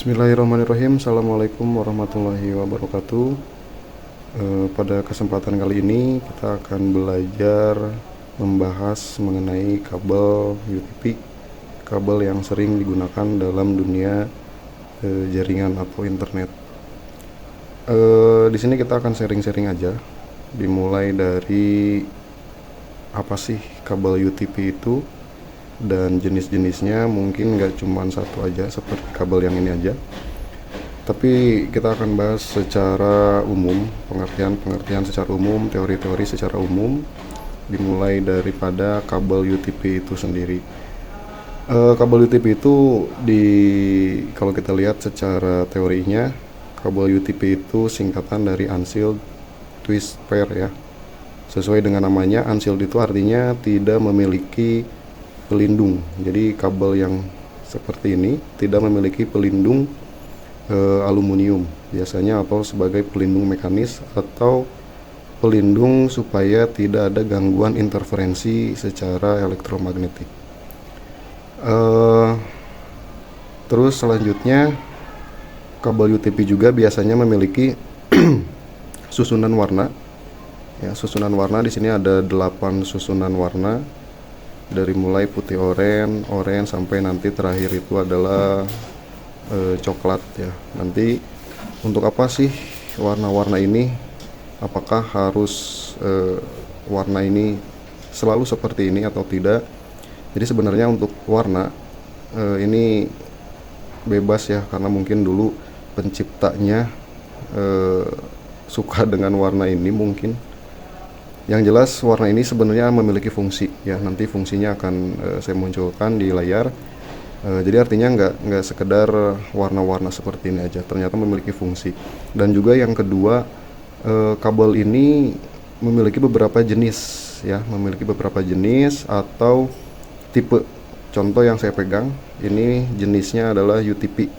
Bismillahirrahmanirrahim. Assalamualaikum warahmatullahi wabarakatuh. Pada kesempatan kali ini kita akan belajar membahas mengenai kabel UTP, kabel yang sering digunakan dalam dunia jaringan atau internet. Di sini kita akan sharing-sharing aja, dimulai dari apa sih kabel UTP itu dan jenis-jenisnya. Mungkin nggak cuma satu aja seperti kabel yang ini aja, tapi kita akan bahas secara umum, pengertian secara umum, teori-teori secara umum, dimulai daripada kabel UTP itu sendiri. Kabel UTP itu kalau kita lihat secara teorinya, kabel UTP itu singkatan dari Unsealed Twist Pair ya. Sesuai dengan namanya, unsealed itu artinya tidak memiliki pelindung. Jadi kabel yang seperti ini tidak memiliki pelindung aluminium biasanya, atau sebagai pelindung mekanis atau pelindung supaya tidak ada gangguan interferensi secara elektromagnetik. Terus selanjutnya, kabel UTP juga biasanya memiliki susunan warna. Ya, susunan warna di sini ada 8 susunan warna, dari mulai putih oranye sampai nanti terakhir itu adalah coklat ya. Nanti untuk apa sih warna-warna ini? Apakah harus warna ini selalu seperti ini atau tidak? Jadi sebenarnya untuk warna ini bebas ya, karena mungkin dulu penciptanya suka dengan warna ini mungkin. Yang jelas warna ini sebenarnya memiliki fungsi ya, nanti fungsinya akan saya munculkan di layar. Jadi artinya nggak sekedar warna-warna seperti ini aja, ternyata memiliki fungsi. Dan juga yang kedua, kabel ini memiliki beberapa jenis ya, memiliki beberapa jenis atau tipe. Contoh yang saya pegang ini jenisnya adalah UTP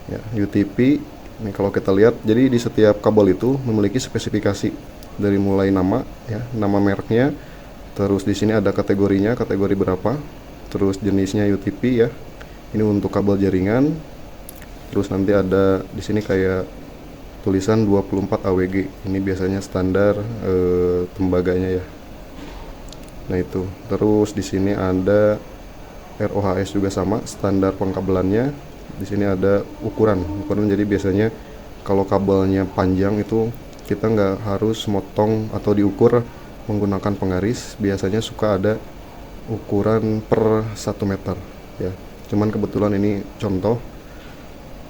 ya. UTP ini kalau kita lihat, jadi di setiap kabel itu memiliki spesifikasi, dari mulai nama ya, nama mereknya, terus di sini ada kategorinya, kategori berapa, terus jenisnya UTP ya. Ini untuk kabel jaringan. Terus nanti ada di sini kayak tulisan 24 AWG. Ini biasanya standar tembaganya ya. Nah itu. Terus di sini ada RoHS juga sama, standar pengkabelannya. Di sini ada ukuran. Jadi biasanya kalau kabelnya panjang itu kita nggak harus motong atau diukur menggunakan penggaris, biasanya suka ada ukuran per 1 meter ya. Cuman kebetulan ini contoh,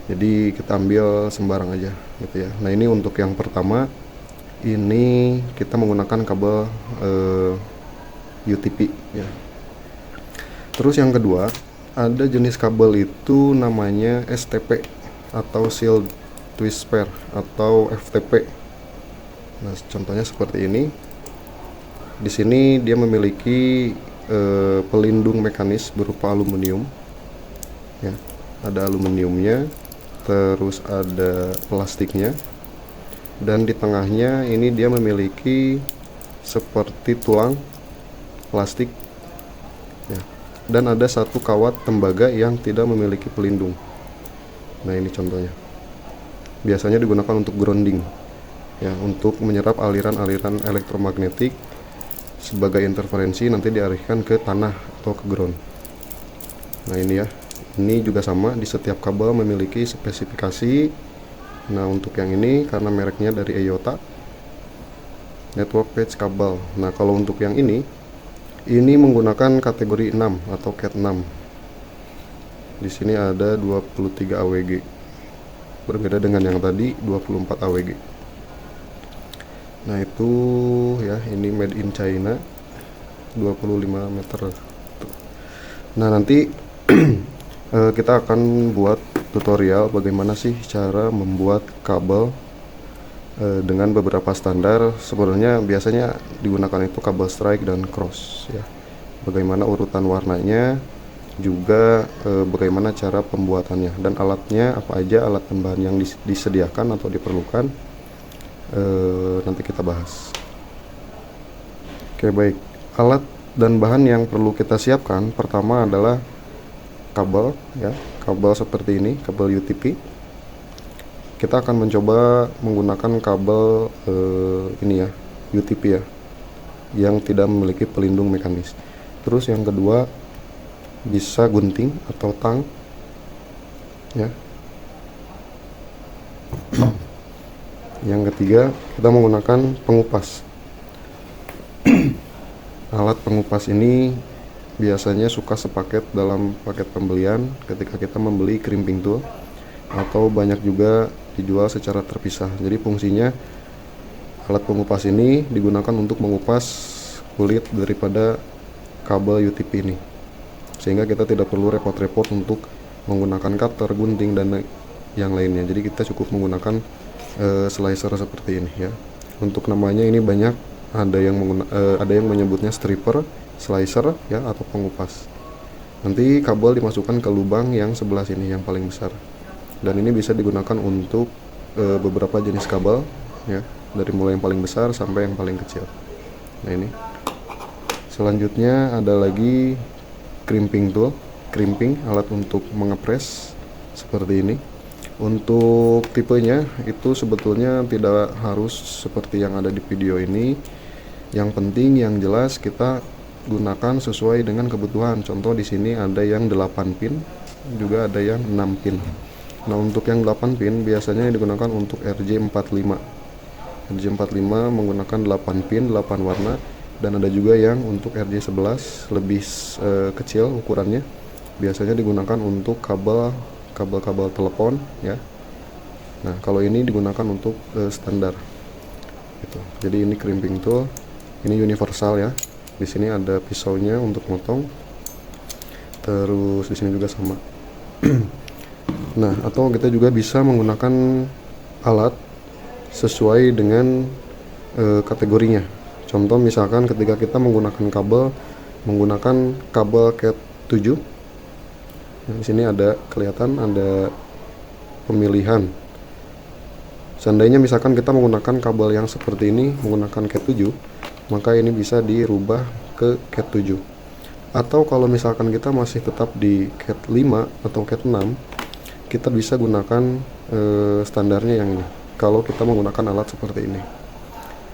jadi kita ambil sembarang aja gitu ya. Nah ini untuk yang pertama, ini kita menggunakan kabel UTP ya. Terus yang kedua, ada jenis kabel itu namanya STP atau Sealed Twist Pair atau FTP. Nah, contohnya seperti ini. Di sini dia memiliki pelindung mekanis berupa aluminium. Ya, ada aluminiumnya, terus ada plastiknya, dan di tengahnya ini dia memiliki seperti tulang plastik. Ya, dan ada satu kawat tembaga yang tidak memiliki pelindung. Nah, ini contohnya. Biasanya digunakan untuk grounding. Ya, untuk menyerap aliran-aliran elektromagnetik sebagai interferensi, nanti dialihkan ke tanah atau ke ground. Nah ini ya, ini juga sama, di setiap kabel memiliki spesifikasi. Nah untuk yang ini karena mereknya dari EYOTA, Network Page Kabel. Nah kalau untuk yang ini menggunakan kategori 6 atau CAT 6. Di sini ada 23 AWG, berbeda dengan yang tadi 24 AWG. Nah itu ya, ini made in China, 25 meter. Nah nanti kita akan buat tutorial bagaimana sih cara membuat kabel dengan beberapa standar. Sebenarnya biasanya digunakan itu kabel strike dan cross ya. Bagaimana urutan warnanya, juga bagaimana cara pembuatannya, dan alatnya apa aja, alat dan bahan yang disediakan atau diperlukan. Nanti kita bahas. Oke baik, alat dan bahan yang perlu kita siapkan pertama adalah kabel ya, kabel seperti ini, kabel UTP. Kita akan mencoba menggunakan kabel ini ya, UTP ya, yang tidak memiliki pelindung mekanis. Terus yang kedua bisa gunting atau tang ya. Yang ketiga kita menggunakan pengupas. Alat pengupas ini biasanya suka sepaket dalam paket pembelian ketika kita membeli crimping tool, atau banyak juga dijual secara terpisah. Jadi fungsinya alat pengupas ini digunakan untuk mengupas kulit daripada kabel UTP ini, sehingga kita tidak perlu repot-repot untuk menggunakan cutter, gunting, dan yang lainnya. Jadi kita cukup menggunakan slicer seperti ini ya. Untuk namanya ini banyak, ada yang menyebutnya stripper, slicer ya, atau pengupas. Nanti kabel dimasukkan ke lubang yang sebelah sini yang paling besar, dan ini bisa digunakan untuk beberapa jenis kabel ya, dari mulai yang paling besar sampai yang paling kecil. Nah ini selanjutnya ada lagi crimping tool, crimping, alat untuk mengepres seperti ini. Untuk tipenya itu sebetulnya tidak harus seperti yang ada di video ini. Yang penting yang jelas kita gunakan sesuai dengan kebutuhan. Contoh di sini ada yang 8 pin, juga ada yang 6 pin. Nah, untuk yang 8 pin biasanya digunakan untuk RJ45. RJ45 menggunakan 8 pin, 8 warna, dan ada juga yang untuk RJ11 lebih kecil ukurannya. Biasanya digunakan untuk kabel telepon ya. Nah, kalau ini digunakan untuk standar gitu. Jadi ini crimping tool, ini universal ya. Di sini ada pisaunya untuk motong. Terus di sini juga sama. Nah, atau kita juga bisa menggunakan alat sesuai dengan kategorinya. Contoh misalkan ketika kita menggunakan kabel Cat 7. Nah, di sini ada kelihatan ada pemilihan. Seandainya misalkan kita menggunakan kabel yang seperti ini, menggunakan Cat 7, maka ini bisa dirubah ke Cat 7. Atau kalau misalkan kita masih tetap di Cat 5 atau Cat 6, kita bisa gunakan standarnya yang ini kalau kita menggunakan alat seperti ini.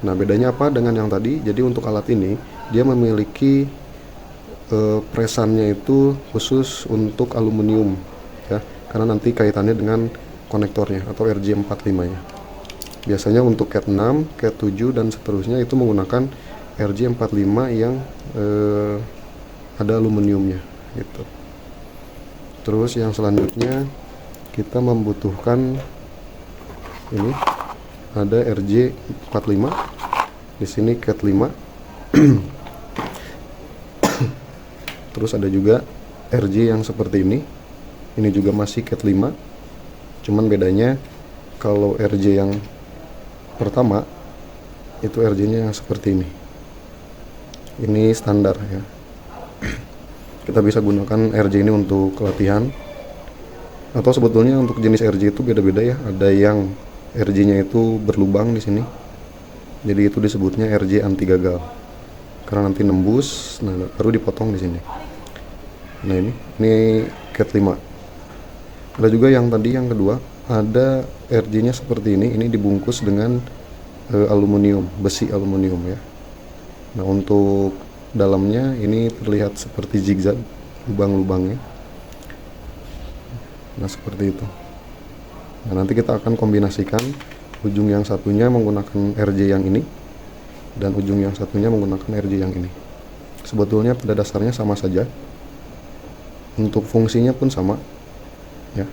Nah, bedanya apa dengan yang tadi? Jadi untuk alat ini dia memiliki presannya itu khusus untuk aluminium ya, karena nanti kaitannya dengan konektornya atau RJ45 nya. Biasanya untuk Cat 6, Cat 7 dan seterusnya itu menggunakan RJ45 yang ada aluminiumnya gitu. Terus yang selanjutnya kita membutuhkan ini, ada RJ45, di sini Cat 5. Terus ada juga RJ yang seperti ini juga masih Cat 5. Cuman bedanya kalau RJ yang pertama itu RJ-nya yang seperti ini. Ini standar ya. Kita bisa gunakan RJ ini untuk latihan, atau sebetulnya untuk jenis RJ itu beda-beda ya. Ada yang RJ-nya itu berlubang di sini, jadi itu disebutnya RJ anti gagal, karena nanti nembus, nah baru dipotong di sini. Nah ini Cat 5. Ada juga yang tadi yang kedua, ada RJ-nya seperti ini dibungkus dengan aluminium, besi aluminium ya. Nah, untuk dalamnya ini terlihat seperti zigzag lubang-lubangnya. Nah, seperti itu. Nah, nanti kita akan kombinasikan ujung yang satunya menggunakan RJ yang ini dan ujung yang satunya menggunakan RJ yang ini. Sebetulnya pada dasarnya sama saja, untuk fungsinya pun sama ya,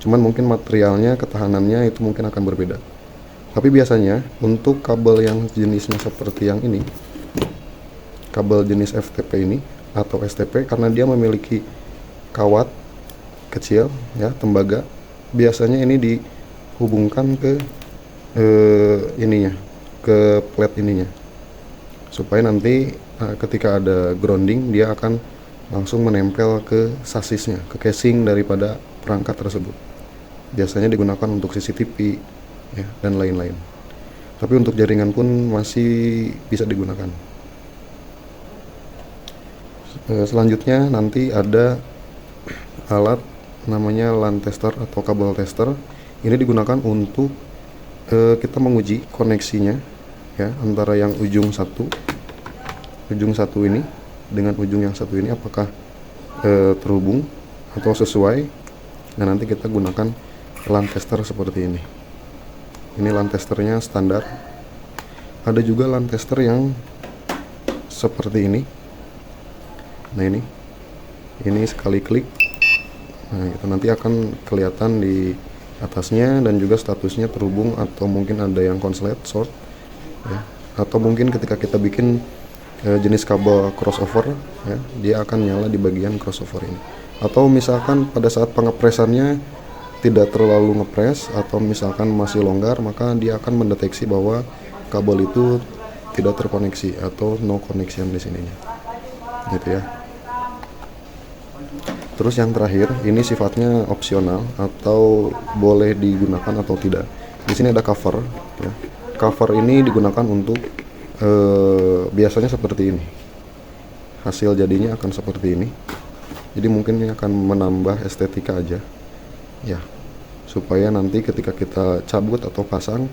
cuman mungkin materialnya, ketahanannya itu mungkin akan berbeda. Tapi biasanya untuk kabel yang jenisnya seperti yang ini, kabel jenis FTP ini atau STP, karena dia memiliki kawat kecil ya, tembaga, biasanya ini dihubungkan ke ininya, ke plate ininya, supaya nanti ketika ada grounding dia akan langsung menempel ke sasisnya, ke casing daripada perangkat tersebut. Biasanya digunakan untuk CCTV ya, dan lain-lain. Tapi untuk jaringan pun masih bisa digunakan. Selanjutnya nanti ada alat namanya LAN tester atau kabel tester. Ini digunakan untuk kita menguji koneksinya ya, antara yang ujung satu ini dengan ujung yang satu ini apakah terhubung atau sesuai. Nah, nanti kita gunakan LAN tester seperti ini. Ini LAN testernya standar. Ada juga LAN tester yang seperti ini. Nah, ini sekali klik, nah itu nanti akan kelihatan di atasnya dan juga statusnya terhubung atau mungkin ada yang konslet short ya. Atau mungkin ketika kita bikin jenis kabel crossover ya, dia akan nyala di bagian crossover ini. Atau misalkan pada saat pengepresannya tidak terlalu ngepres atau misalkan masih longgar, maka dia akan mendeteksi bahwa kabel itu tidak terkoneksi atau no connection di sininya gitu ya. Terus yang terakhir, ini sifatnya opsional atau boleh digunakan atau tidak. Di sini ada cover ya. Cover ini digunakan untuk biasanya seperti ini. Hasil jadinya akan seperti ini. Jadi mungkin ini akan menambah estetika aja ya, supaya nanti ketika kita cabut atau pasang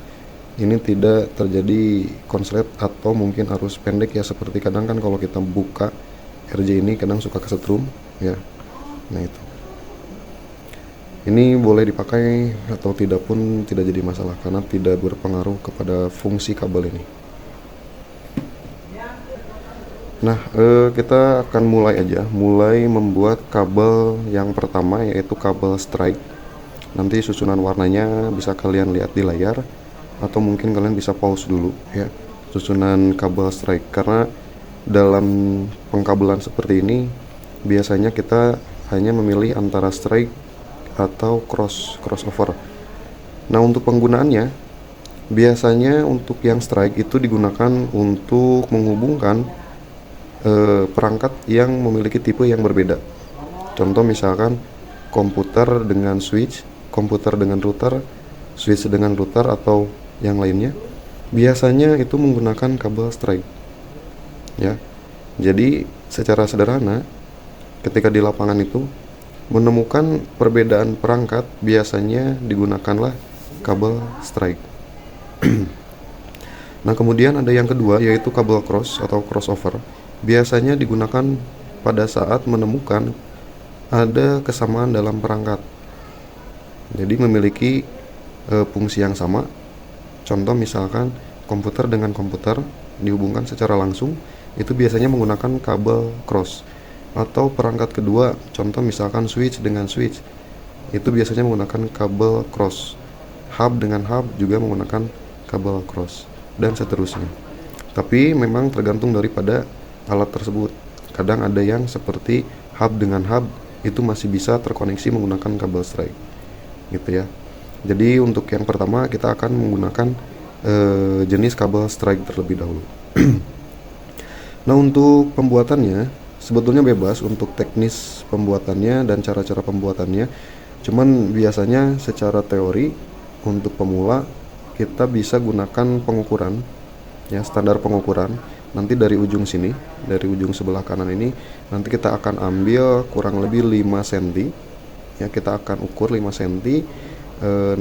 ini tidak terjadi konslet atau mungkin arus pendek ya, seperti kadang kan kalau kita buka RJ ini kadang suka kesetrum ya. Nah itu, ini boleh dipakai atau tidak pun tidak jadi masalah karena tidak berpengaruh kepada fungsi kabel ini. Nah, kita akan mulai membuat kabel yang pertama, yaitu kabel strike. Nanti susunan warnanya bisa kalian lihat di layar atau mungkin kalian bisa pause dulu ya, susunan kabel strike, karena dalam pengkabelan seperti ini biasanya kita hanya memilih antara strike atau crossover. Nah, untuk penggunaannya biasanya untuk yang strike itu digunakan untuk menghubungkan perangkat yang memiliki tipe yang berbeda. Contoh misalkan komputer dengan switch, komputer dengan router, switch dengan router atau yang lainnya, biasanya itu menggunakan kabel strike ya. Jadi secara sederhana ketika di lapangan itu menemukan perbedaan perangkat, biasanya digunakanlah kabel strike. Nah, kemudian ada yang kedua, yaitu kabel cross atau crossover. Biasanya digunakan pada saat menemukan ada kesamaan dalam perangkat, jadi memiliki fungsi yang sama. Contoh misalkan komputer dengan komputer dihubungkan secara langsung, itu biasanya menggunakan kabel cross. Atau perangkat kedua, contoh misalkan switch dengan switch, itu biasanya menggunakan kabel cross. Hub dengan hub juga menggunakan kabel cross, dan seterusnya. Tapi memang tergantung daripada alat tersebut. Kadang ada yang seperti hub dengan hub itu masih bisa terkoneksi menggunakan kabel strike gitu ya. Jadi untuk yang pertama kita akan menggunakan jenis kabel strike terlebih dahulu. Nah, untuk pembuatannya sebetulnya bebas untuk teknis pembuatannya dan cara-cara pembuatannya. Cuman biasanya secara teori untuk pemula kita bisa gunakan pengukuran ya, standar pengukuran. Nanti dari ujung sini, dari ujung sebelah kanan ini, nanti kita akan ambil kurang lebih 5 cm ya, kita akan ukur 5 cm.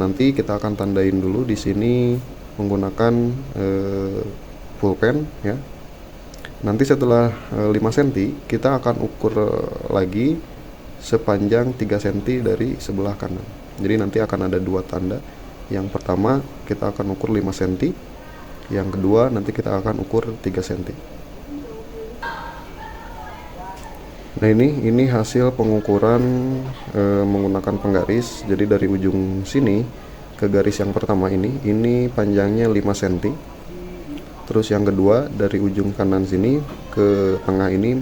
Nanti kita akan tandain dulu di sini menggunakan pulpen ya. Nanti setelah 5 cm kita akan ukur lagi sepanjang 3 cm dari sebelah kanan. Jadi nanti akan ada 2 tanda. Yang pertama kita akan ukur 5 cm, yang kedua nanti kita akan ukur 3 cm. Nah, ini hasil pengukuran menggunakan penggaris. Jadi dari ujung sini ke garis yang pertama ini panjangnya 5 cm. Terus yang kedua dari ujung kanan sini ke tengah ini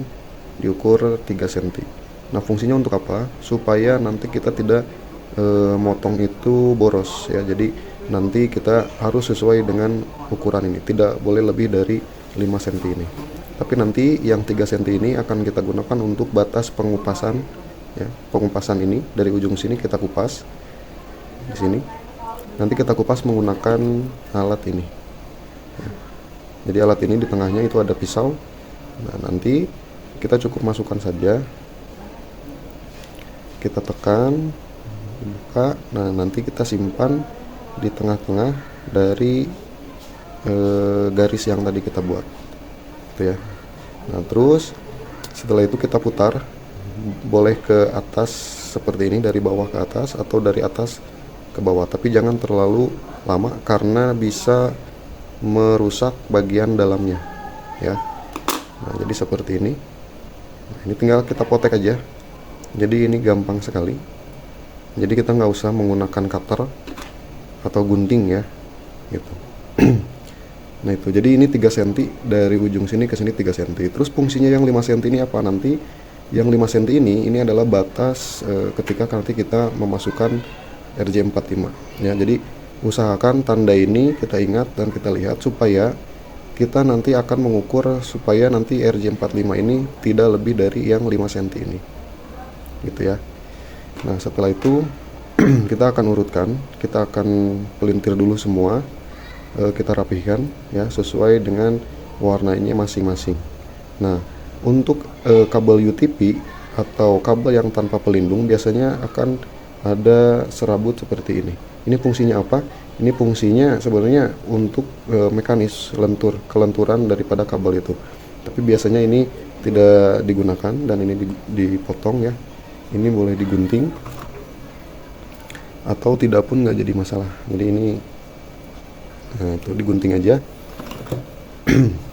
diukur 3 cm. Nah, fungsinya untuk apa? Supaya nanti kita tidak motong itu boros ya. Jadi nanti kita harus sesuai dengan ukuran ini, tidak boleh lebih dari 5 cm ini. Tapi nanti yang 3 cm ini akan kita gunakan untuk batas pengupasan ya. Pengupasan ini dari ujung sini kita kupas di sini. Nanti kita kupas menggunakan alat ini ya. Jadi alat ini di tengahnya itu ada pisau. Nah, nanti kita cukup masukkan saja kita tekan, buka. Nah, nanti kita simpan di tengah-tengah dari garis yang tadi kita buat, gitu ya. Nah, terus setelah itu kita putar, boleh ke atas seperti ini, dari bawah ke atas atau dari atas ke bawah, tapi jangan terlalu lama karena bisa merusak bagian dalamnya ya. Nah, jadi seperti ini. Nah, ini tinggal kita potek aja. Jadi ini gampang sekali. Jadi kita nggak usah menggunakan cutter atau gunting ya, gitu. Nah itu, jadi ini 3 cm dari ujung sini ke sini 3 cm. Terus fungsinya yang 5 cm ini apa? Nanti yang 5 cm ini adalah batas ketika nanti kita memasukkan RJ45 ya. Jadi usahakan tanda ini kita ingat dan kita lihat supaya kita nanti akan mengukur supaya nanti RJ45 ini tidak lebih dari yang 5 cm ini, gitu ya. Nah setelah itu kita akan urutkan, kita akan pelintir dulu semua, kita rapihkan ya sesuai dengan warnanya masing-masing. Nah untuk kabel UTP atau kabel yang tanpa pelindung biasanya akan ada serabut seperti ini. Ini fungsinya apa? Ini fungsinya sebenarnya untuk mekanis kelenturan daripada kabel itu. Tapi biasanya ini tidak digunakan dan ini dipotong ya. Ini boleh digunting atau tidak pun nggak jadi masalah. Jadi ini itu digunting aja.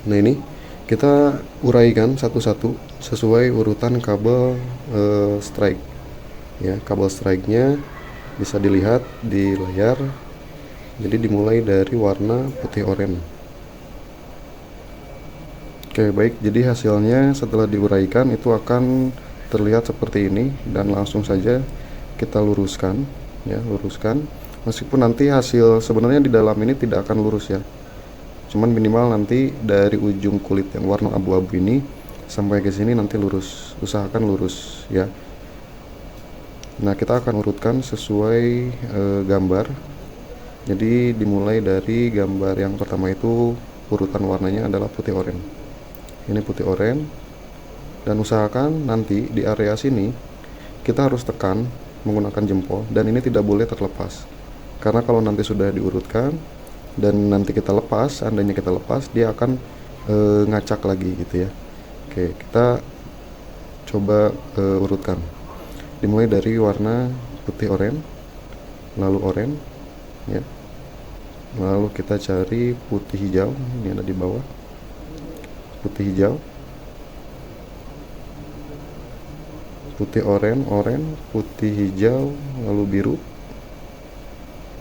Nah ini kita uraikan satu-satu sesuai urutan kabel strike ya. Kabel strike-nya bisa dilihat di layar. Jadi dimulai dari warna putih oranye. Oke baik, jadi hasilnya setelah diuraikan itu akan terlihat seperti ini dan langsung saja kita luruskan ya, luruskan. Meskipun nanti hasil sebenarnya di dalam ini tidak akan lurus ya, cuman minimal nanti dari ujung kulit yang warna abu-abu ini sampai ke sini nanti lurus, usahakan lurus ya. Nah kita akan urutkan sesuai gambar. Jadi dimulai dari gambar yang pertama itu urutan warnanya adalah putih oranye. Ini putih oranye, dan usahakan nanti di area sini kita harus tekan menggunakan jempol dan ini tidak boleh terlepas. Karena kalau nanti sudah diurutkan dan nanti kita lepas, seandainya kita lepas, dia akan ngacak lagi gitu ya. Oke, kita coba urutkan. Dimulai dari warna putih oranye, lalu oranye ya. Lalu kita cari putih hijau, ini ada di bawah. Putih hijau. Putih oranye, putih hijau, lalu biru.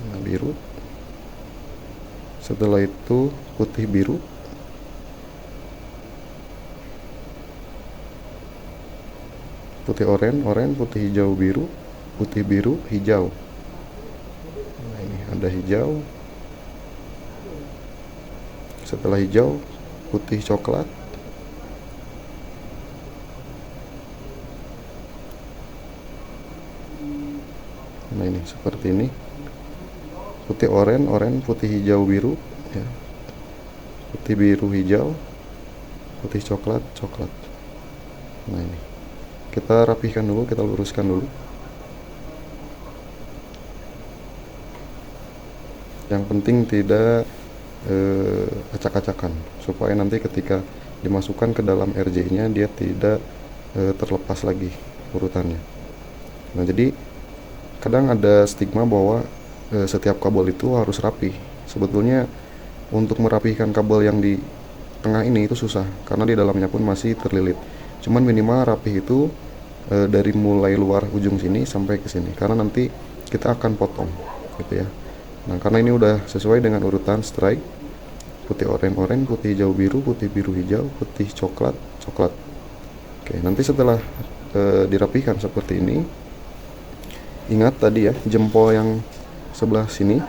Nah, biru. Setelah itu putih biru. Putih oranye, putih hijau biru, putih biru, hijau. Nah, ini ada hijau. Setelah hijau, putih coklat. Nah ini seperti ini. Putih oranye, putih hijau biru ya. Putih biru hijau, putih coklat, coklat. Nah ini kita rapihkan dulu, kita luruskan dulu. Yang penting tidak acak-acakan supaya nanti ketika dimasukkan ke dalam RJ-nya dia tidak terlepas lagi urutannya. Nah jadi kadang ada stigma bahwa setiap kabel itu harus rapi. Sebetulnya untuk merapihkan kabel yang di tengah ini itu susah karena di dalamnya pun masih terlilit. Cuman minimal rapih itu dari mulai luar ujung sini sampai ke sini karena nanti kita akan potong gitu ya. Nah karena ini udah sesuai dengan urutan strike, putih oranye, putih hijau biru, putih biru hijau, putih coklat, coklat. Oke, nanti setelah dirapihkan seperti ini, ingat tadi ya, jempol yang sebelah sini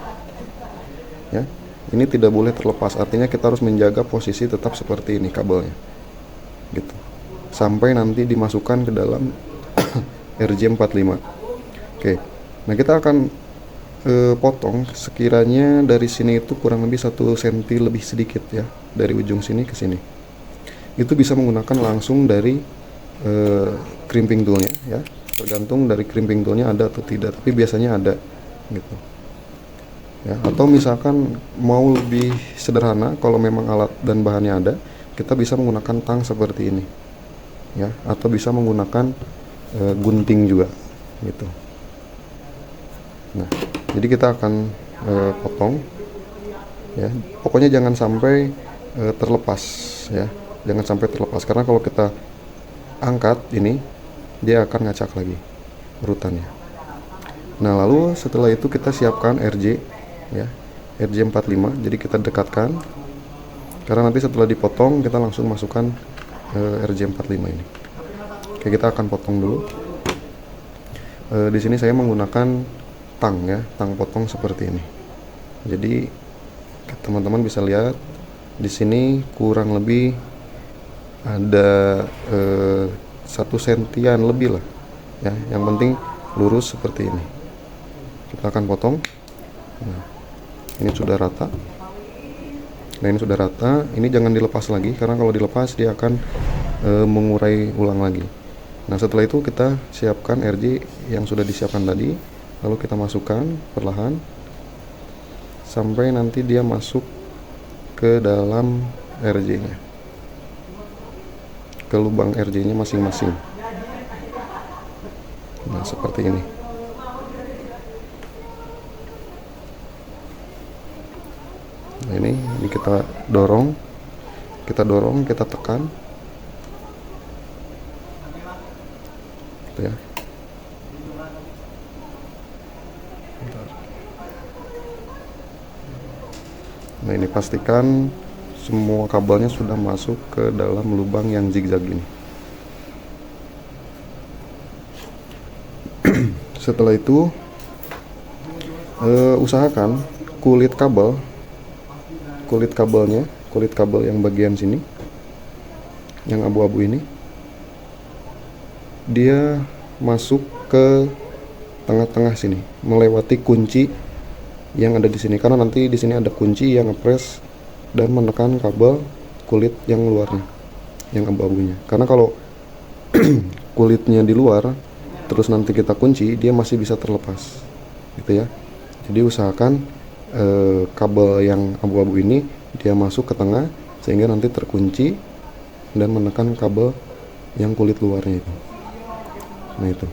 ya, ini tidak boleh terlepas. Artinya kita harus menjaga posisi tetap seperti ini kabelnya gitu, sampai nanti dimasukkan ke dalam RJ45. Oke, nah kita akan potong sekiranya dari sini itu kurang lebih 1 cm lebih sedikit ya, dari ujung sini ke sini. Itu bisa menggunakan langsung dari crimping toolnya ya. tergantung dari crimping toolnya ada atau tidak, tapi biasanya ada gitu ya. Atau misalkan mau lebih sederhana, kalau memang alat dan bahannya ada, kita bisa menggunakan tang seperti ini ya, atau bisa menggunakan gunting juga gitu. Nah, jadi kita akan potong ya, pokoknya jangan sampai terlepas ya, jangan sampai terlepas, karena kalau kita angkat ini dia akan ngacak lagi urutannya. Nah, lalu setelah itu kita siapkan RJ ya, RJ45. Jadi kita dekatkan, karena nanti setelah dipotong kita langsung masukkan RJ45 ini. Oke, kita akan potong dulu. Di sini saya menggunakan tang ya, tang potong seperti ini. Jadi teman-teman bisa lihat di sini kurang lebih ada 1 sentian lebih lah ya, yang penting lurus seperti ini. Kita akan potong. Nah, ini sudah rata. Nah, ini sudah rata. Ini jangan dilepas lagi, karena kalau dilepas dia akan mengurai ulang lagi. Nah, setelah itu kita siapkan RJ yang sudah disiapkan tadi, lalu kita masukkan perlahan sampai nanti dia masuk ke dalam RJ-nya, ke lubang RJ-nya masing-masing. Nah, seperti ini. Nah, ini kita dorong, kita tekan, gitu ya. Nah, ini pastikan semua kabelnya sudah masuk ke dalam lubang yang zigzag ini. Setelah itu usahakan kulit kabel yang bagian sini, yang abu-abu ini, dia masuk ke tengah-tengah sini, melewati kunci yang ada di sini, karena nanti di sini ada kunci yang ngepres dan menekan kabel kulit yang luarnya, yang abu-abunya. Karena kalau kulitnya di luar terus nanti kita kunci, dia masih bisa terlepas gitu ya. Jadi usahakan kabel yang abu-abu ini dia masuk ke tengah, sehingga nanti terkunci dan menekan kabel yang kulit luarnya itu. Nah, itu.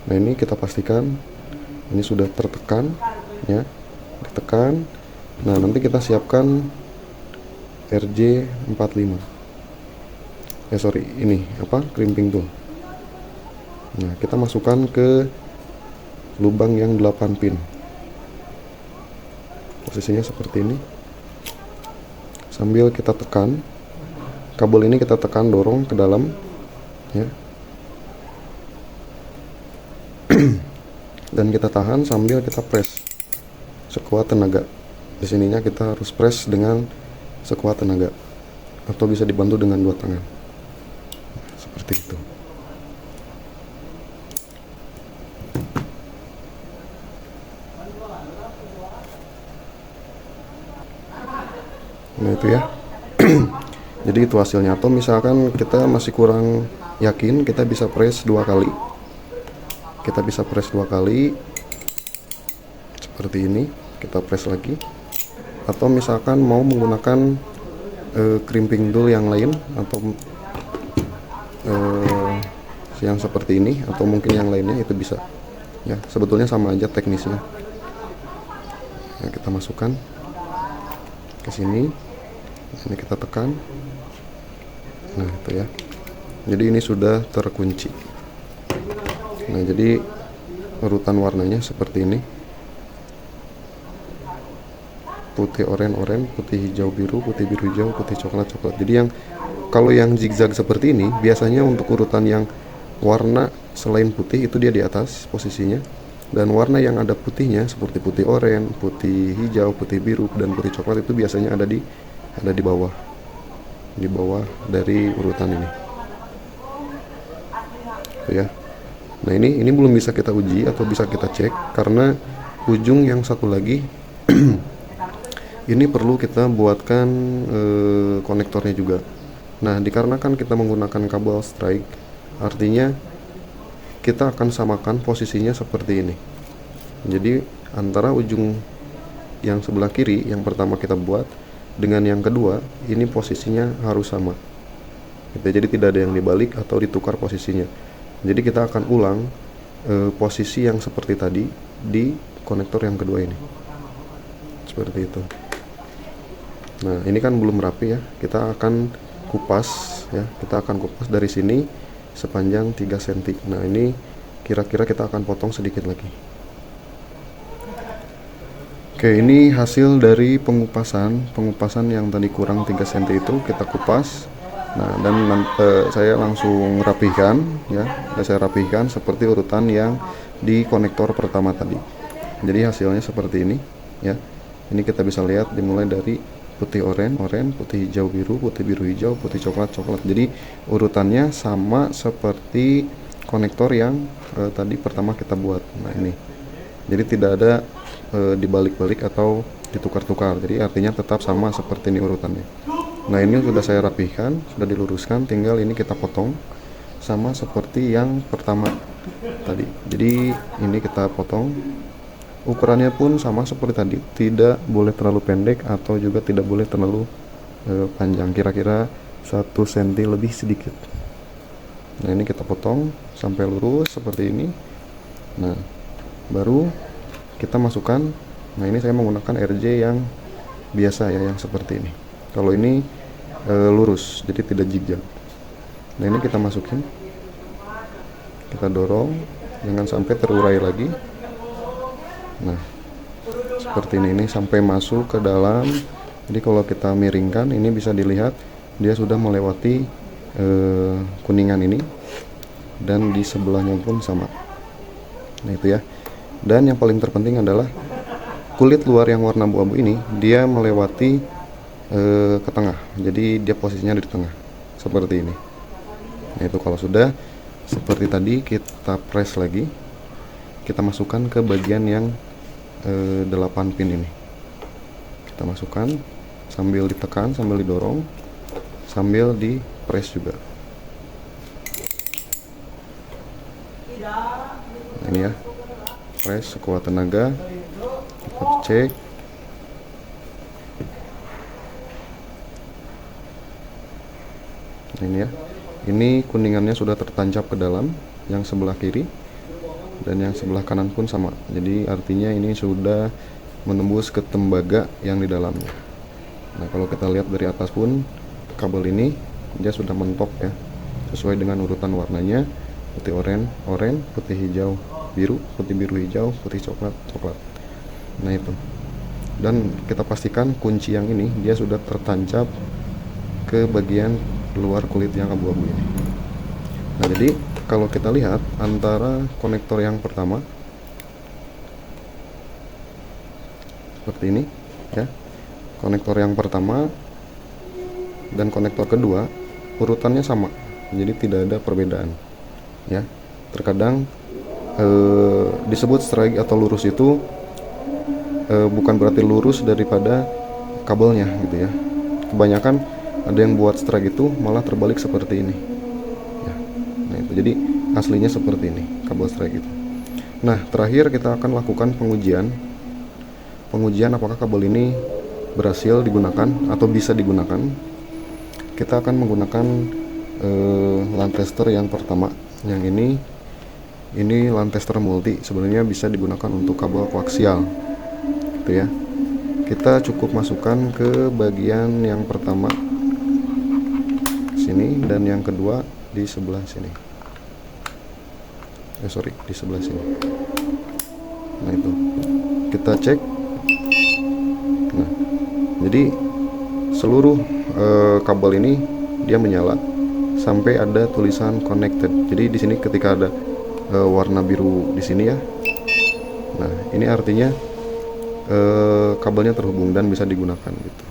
Nah, ini kita pastikan ini sudah tertekan ya, ditekan. Nah, nanti kita siapkan RJ45. Ini crimping tool. Nah, kita masukkan ke lubang yang 8 pin. Posisinya seperti ini. Sambil kita tekan, kabel ini kita tekan, dorong ke dalam ya. Dan kita tahan sambil kita press sekuat tenaga. Di sininya kita harus press dengan sekuat tenaga, atau bisa dibantu dengan 2 tangan. Seperti itu. Nah, itu ya. Jadi itu hasilnya. Atau misalkan kita masih kurang yakin, kita bisa press 2 kali. Seperti ini, kita press lagi. Atau misalkan mau menggunakan crimping tool yang lain, atau yang seperti ini, atau mungkin yang lainnya, itu bisa ya. Sebetulnya sama aja teknisnya. Nah, kita masukkan ke sini. Ini kita tekan. Nah, itu ya. Jadi ini sudah terkunci. Nah, jadi urutan warnanya seperti ini. Putih oranye, putih hijau biru, putih biru hijau, putih coklat. Jadi kalau yang zigzag seperti ini, biasanya untuk urutan yang warna selain putih itu dia di atas posisinya, dan warna yang ada putihnya seperti putih oranye, putih hijau, putih biru, dan putih coklat itu biasanya ada di bawah dari urutan ini. Tuh ya. Nah, ini belum bisa kita uji atau bisa kita cek, karena ujung yang satu lagi ini perlu kita buatkan konektornya juga. Nah, dikarenakan kita menggunakan kabel strike, artinya kita akan samakan posisinya seperti ini. Jadi antara ujung yang sebelah kiri yang pertama kita buat dengan yang kedua, ini posisinya harus sama gitu. Jadi tidak ada yang dibalik atau ditukar posisinya. Jadi kita akan ulang posisi yang seperti tadi di konektor yang kedua ini, seperti itu. Nah, ini kan belum rapi ya, kita akan kupas ya, kita akan kupas dari sini sepanjang 3 cm. Nah, ini kira-kira kita akan potong sedikit lagi. Oke, ini hasil dari pengupasan yang tadi kurang 3 cm itu kita kupas. Nah, dan saya langsung rapihkan ya, saya rapihkan seperti urutan yang di konektor pertama tadi. Jadi hasilnya seperti ini ya. Ini kita bisa lihat dimulai dari putih oranye, putih hijau biru, putih biru hijau, putih coklat coklat. Jadi urutannya sama seperti konektor yang tadi pertama kita buat. Nah, ini. Jadi tidak ada dibalik-balik atau ditukar-tukar. Jadi artinya tetap sama seperti ini urutannya. Nah, ini sudah saya rapihkan, sudah diluruskan, tinggal ini kita potong sama seperti yang pertama tadi. Jadi ini kita potong, ukurannya pun sama seperti tadi, tidak boleh terlalu pendek atau juga tidak boleh terlalu panjang, kira-kira 1 cm lebih sedikit. Nah, ini kita potong sampai lurus seperti ini. Nah, baru kita masukkan. Nah, ini saya menggunakan RJ yang biasa ya, yang seperti ini. Kalau ini lurus, jadi tidak zigzag. Nah, ini kita masukin, kita dorong, jangan sampai terurai lagi. Nah, seperti ini sampai masuk ke dalam. Jadi kalau kita miringkan, ini bisa dilihat dia sudah melewati kuningan ini, dan di sebelahnya pun sama. Nah, itu ya. Dan yang paling terpenting adalah kulit luar yang warna abu-abu ini dia melewati ke tengah, jadi dia posisinya di tengah seperti ini. Nah, itu kalau sudah seperti tadi, kita press lagi, kita masukkan ke bagian yang 8 pin ini. Kita masukkan sambil ditekan, sambil didorong, sambil di press juga. Nah, ini ya, press sekuat tenaga, kita cek. Ini ya, ini kuningannya sudah tertancap ke dalam yang sebelah kiri, dan yang sebelah kanan pun sama. Jadi artinya ini sudah menembus ke tembaga yang di dalamnya. Nah, kalau kita lihat dari atas pun kabel ini dia sudah mentok ya, sesuai dengan urutan warnanya, putih oranye, putih hijau biru, putih biru hijau, putih coklat coklat. Nah, itu. Dan kita pastikan kunci yang ini dia sudah tertancap ke bagian luar kulit yang abu-abu ini. Nah, jadi kalau kita lihat antara konektor yang pertama seperti ini ya, konektor yang pertama dan konektor kedua urutannya sama, jadi tidak ada perbedaan ya. Terkadang disebut strike atau lurus itu bukan berarti lurus daripada kabelnya gitu ya. Kebanyakan ada yang buat strike itu malah terbalik seperti ini ya. Nah, itu jadi aslinya seperti ini kabel strike itu. Nah, terakhir kita akan lakukan pengujian apakah kabel ini berhasil digunakan atau bisa digunakan. Kita akan menggunakan line tester yang pertama, yang ini line tester multi, sebenarnya bisa digunakan untuk kabel koaksial gitu ya. Kita cukup masukkan ke bagian yang pertama sini, dan yang kedua di sebelah sini. Di sebelah sini. Nah, itu kita cek. Nah, jadi seluruh kabel ini dia menyala sampai ada tulisan connected. Jadi di sini ketika ada warna biru di sini ya. Nah, ini artinya kabelnya terhubung dan bisa digunakan gitu.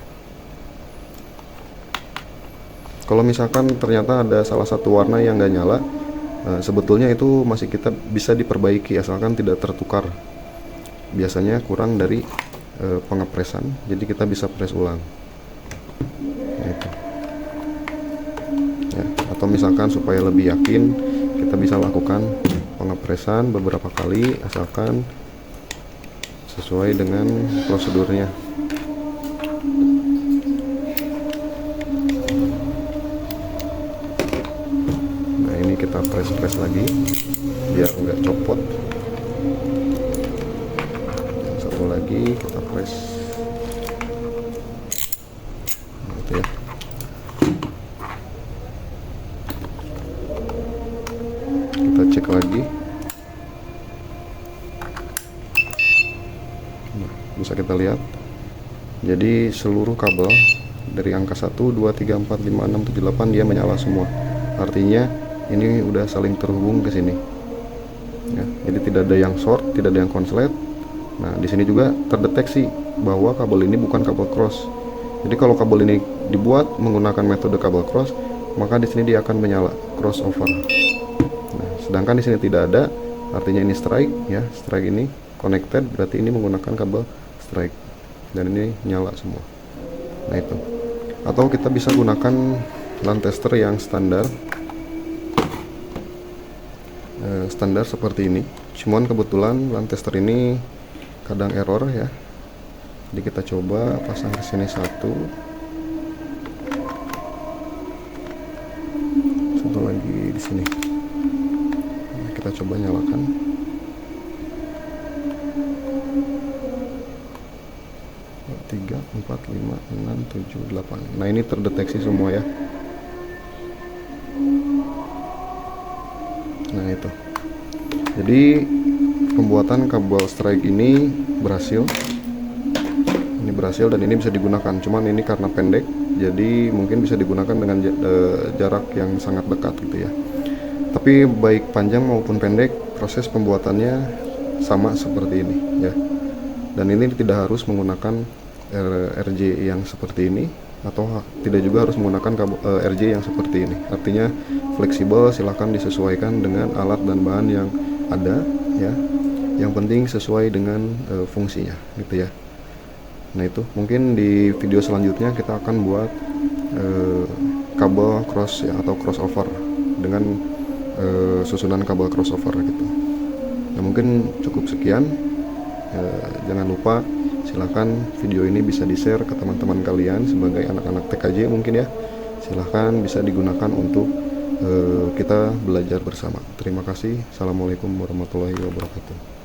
Kalau misalkan ternyata ada salah satu warna yang nggak nyala, sebetulnya itu masih kita bisa diperbaiki asalkan tidak tertukar. Biasanya kurang dari pengepresan, jadi kita bisa press ulang. Gitu. Ya, atau misalkan supaya lebih yakin, kita bisa lakukan pengepresan beberapa kali asalkan sesuai dengan prosedurnya. Nah, ini kita press lagi biar nggak copot. Yang satu lagi kita press. Nah, itu ya. Kita cek lagi. Nah, bisa kita lihat. Jadi seluruh kabel dari angka 1, 2, 3, 4, 5, 6, 7, 8 dia menyala semua. Artinya ini udah saling terhubung ke sini. Ya, jadi tidak ada yang short, tidak ada yang konslet. Nah, di sini juga terdeteksi bahwa kabel ini bukan kabel cross. Jadi kalau kabel ini dibuat menggunakan metode kabel cross, maka di sini dia akan menyala crossover. Nah, sedangkan di sini tidak ada, artinya ini strike ya. Strike ini connected, berarti ini menggunakan kabel strike. Dan ini nyala semua. Nah, itu. Atau kita bisa gunakan LAN tester yang standar. Standar seperti ini. Cuman kebetulan LAN tester ini kadang error ya. Jadi kita coba pasang ke sini satu lagi di sini. Nah, kita coba nyalakan. Tiga, 4, 5, 6, 7, 8. Nah, ini terdeteksi semua ya. Nah, itu. Jadi pembuatan kabel strike ini berhasil. Ini berhasil dan ini bisa digunakan. Cuman ini karena pendek, jadi mungkin bisa digunakan dengan jarak yang sangat dekat gitu ya. Tapi baik panjang maupun pendek, proses pembuatannya sama seperti ini ya. Dan ini tidak harus menggunakan RJ yang seperti ini, atau tidak juga harus menggunakan kabel RJ yang seperti ini. Artinya fleksibel, silahkan disesuaikan dengan alat dan bahan yang ada ya. Yang penting sesuai dengan fungsinya gitu ya. Nah, itu mungkin di video selanjutnya kita akan buat kabel cross ya, atau crossover dengan susunan kabel crossover gitu. Nah, mungkin cukup sekian. Jangan lupa silahkan video ini bisa di-share ke teman-teman kalian sebagai anak-anak TKJ mungkin ya. Silahkan bisa digunakan untuk kita belajar bersama. Terima kasih. Assalamualaikum warahmatullahi wabarakatuh.